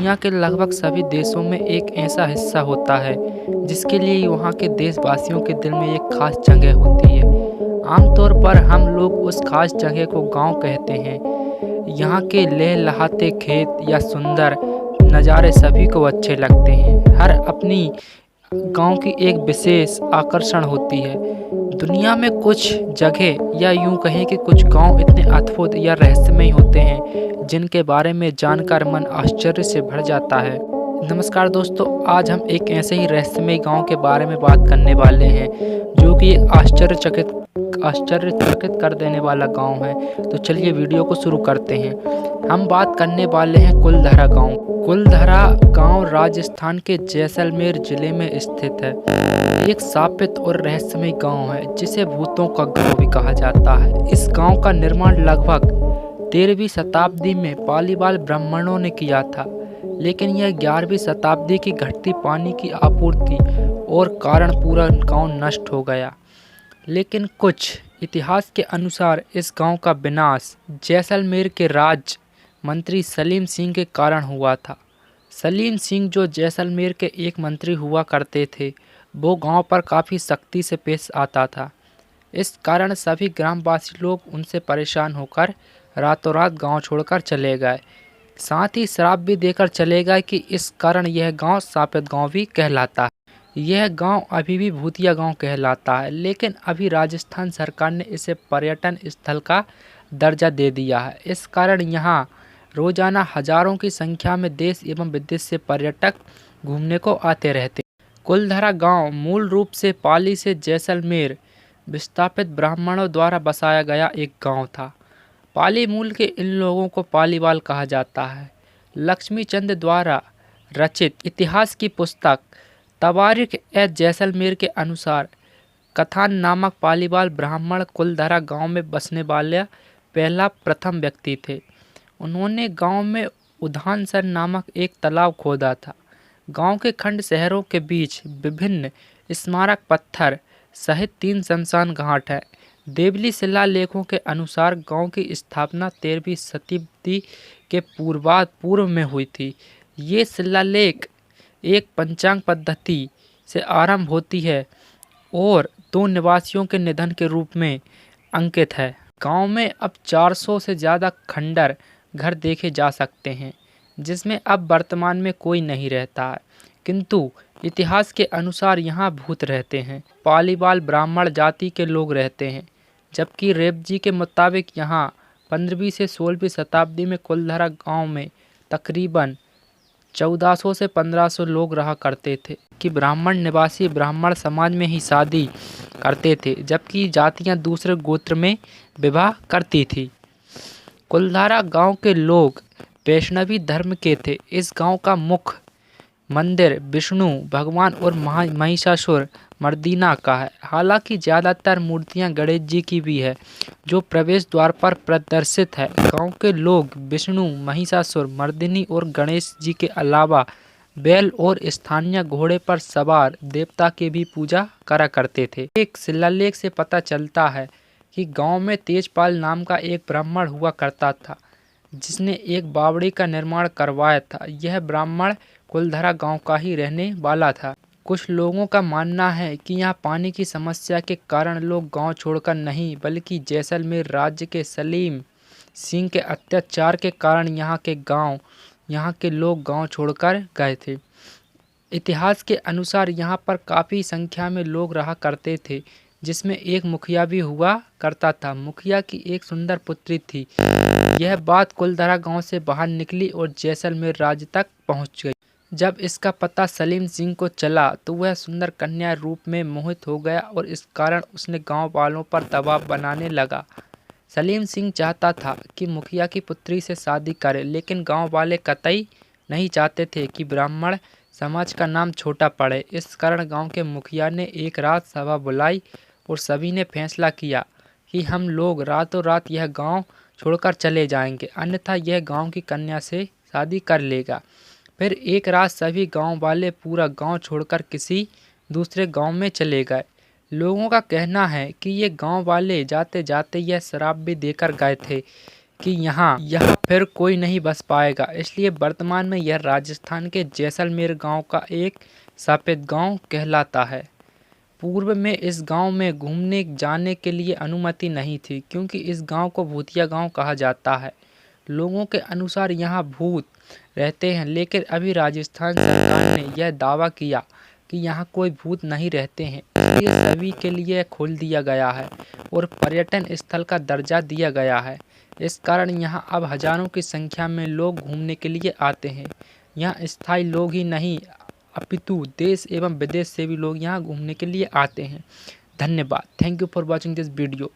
दुनिया के लगभग सभी देशों में एक ऐसा हिस्सा होता है जिसके लिए वहाँ के देशवासियों के दिल में एक खास जगह होती है। आमतौर पर हम लोग उस खास जगह को गांव कहते हैं। यहाँ के लहलहाते खेत या सुंदर नज़ारे सभी को अच्छे लगते हैं। हर अपनी गांव की एक विशेष आकर्षण होती है। दुनिया में कुछ जगह या यूं कहें कि कुछ गांव इतने अद्भुत या रहस्यमय होते हैं जिनके बारे में जानकर मन आश्चर्य से भर जाता है। नमस्कार दोस्तों, आज हम एक ऐसे ही रहस्यमय गांव के बारे में बात करने वाले हैं जो कि एक आश्चर्यचकित कर देने वाला गांव है। तो चलिए वीडियो को शुरू करते हैं। हम बात करने वाले हैं कुलधरा गांव। कुलधरा गांव राजस्थान के जैसलमेर जिले में स्थित है। एक शापित और रहस्यमय गांव है जिसे भूतों का गांव भी कहा जाता है। इस गांव का निर्माण लगभग 13वीं शताब्दी में पालीवाल ब्राह्मणों ने किया था, लेकिन यह 11वीं शताब्दी की घटती पानी की आपूर्ति और कारण पूरा गांव नष्ट हो गया। लेकिन कुछ इतिहास के अनुसार इस गांव का विनाश जैसलमेर के राज मंत्री सलीम सिंह के कारण हुआ था। सलीम सिंह जो जैसलमेर के एक मंत्री हुआ करते थे, वो गांव पर काफ़ी सख्ती से पेश आता था। इस कारण सभी ग्रामवासी लोग उनसे परेशान होकर रातों रात गांव छोड़कर चले गए। साथ ही श्राप भी देकर चले गए कि इस कारण यह गांव शापित गांव भी कहलाता है। यह गांव अभी भी भूतिया गांव कहलाता है, लेकिन अभी राजस्थान सरकार ने इसे पर्यटन स्थल का दर्जा दे दिया है। इस कारण यहाँ रोजाना हजारों की संख्या में देश एवं विदेश से पर्यटक घूमने को आते रहते। कुलधरा गांव मूल रूप से पाली से जैसलमेर विस्थापित ब्राह्मणों द्वारा बसाया गया एक गांव था। पाली मूल के इन लोगों को पालीवाल कहा जाता है। लक्ष्मी चंद द्वारा रचित इतिहास की पुस्तक तवारीख-ए-जैसलमेर के अनुसार कथान नामक पालीवाल ब्राह्मण कुलधरा गांव में बसने वाले पहला प्रथम व्यक्ति थे। उन्होंने गांव में उधानसर नामक एक तालाब खोदा था। गांव के खंड शहरों के बीच विभिन्न स्मारक पत्थर सहित 3 शमशान घाट हैं। देवली शिलालेखों के अनुसार गांव की स्थापना 13वीं शताब्दी के पूर्व में हुई थी। ये शिलालेख एक पंचांग पद्धति से आरंभ होती है और 2 निवासियों के निधन के रूप में अंकित है। गांव में अब 400 से ज़्यादा खंडर घर देखे जा सकते हैं, जिसमें अब वर्तमान में कोई नहीं रहता है, किंतु इतिहास के अनुसार यहाँ भूत रहते हैं। पालीवाल ब्राह्मण जाति के लोग रहते हैं, जबकि रेवजी के मुताबिक यहाँ 15वीं से 16वीं शताब्दी में कुलधरा गांव में तकरीबन 1400 से 1500 लोग रहा करते थे कि ब्राह्मण निवासी ब्राह्मण समाज में ही शादी करते थे, जबकि जातियाँ दूसरे गोत्र में विवाह करती थी। कुलधरा गांव के लोग वैष्णवी धर्म के थे। इस गांव का मुख्य मंदिर विष्णु भगवान और महिषासुर मर्दिना का है। हालांकि ज़्यादातर मूर्तियां गणेश जी की भी है, जो प्रवेश द्वार पर प्रदर्शित है। गांव के लोग विष्णु, महिषासुर मर्दिनी और गणेश जी के अलावा बैल और स्थानीय घोड़े पर सवार देवता की भी पूजा करा करते थे। एक शिलालेख से पता चलता है कि गांव में तेजपाल नाम का एक ब्राह्मण हुआ करता था, जिसने एक बावड़ी का निर्माण करवाया था। यह ब्राह्मण कुलधरा गांव का ही रहने वाला था। कुछ लोगों का मानना है कि यहाँ पानी की समस्या के कारण लोग गांव छोड़कर नहीं, बल्कि जैसलमेर राज्य के सलीम सिंह के अत्याचार के कारण यहाँ के लोग गांव छोड़कर गए थे। इतिहास के अनुसार यहाँ पर काफ़ी संख्या में लोग रहा करते थे, जिसमें एक मुखिया भी हुआ करता था। मुखिया की एक सुंदर पुत्री थी। यह बात कुलधरा गांव से बाहर निकली और जैसलमेर राज्य तक पहुंच गई। जब इसका पता सलीम सिंह को चला तो वह सुंदर कन्या रूप में मोहित हो गया और इस कारण उसने गांव वालों पर दबाव बनाने लगा। सलीम सिंह चाहता था कि मुखिया की पुत्री से शादी करे, लेकिन गांव वाले कतई नहीं चाहते थे कि ब्राह्मण समाज का नाम छोटा पड़े। इस कारण गांव के मुखिया ने एक रात सभा बुलाई और सभी ने फैसला किया कि हम लोग रातों रात यह गांव छोड़कर चले जाएंगे, अन्यथा यह गांव की कन्या से शादी कर लेगा। फिर एक रात सभी गांव वाले पूरा गांव छोड़कर किसी दूसरे गांव में चले गए। लोगों का कहना है कि ये गांव वाले जाते जाते यह श्राप भी देकर गए थे कि यहाँ फिर कोई नहीं बस पाएगा। इसलिए वर्तमान में यह राजस्थान के जैसलमेर गांव का एक सफेद गांव कहलाता है। पूर्व में इस गांव में घूमने जाने के लिए अनुमति नहीं थी, क्योंकि इस गांव को भूतिया गांव कहा जाता है। लोगों के अनुसार यहाँ भूत रहते हैं, लेकिन अभी राजस्थान सरकार ने यह दावा किया कि यहाँ कोई भूत नहीं रहते हैं। इसलिए सभी के लिए खोल दिया गया है और पर्यटन स्थल का दर्जा दिया गया है। इस कारण यहाँ अब हजारों की संख्या में लोग घूमने के लिए आते हैं। यहाँ स्थायी लोग ही नहीं, अपितु देश एवं विदेश से भी लोग यहाँ घूमने के लिए आते हैं। धन्यवाद। Thank you for watching this video.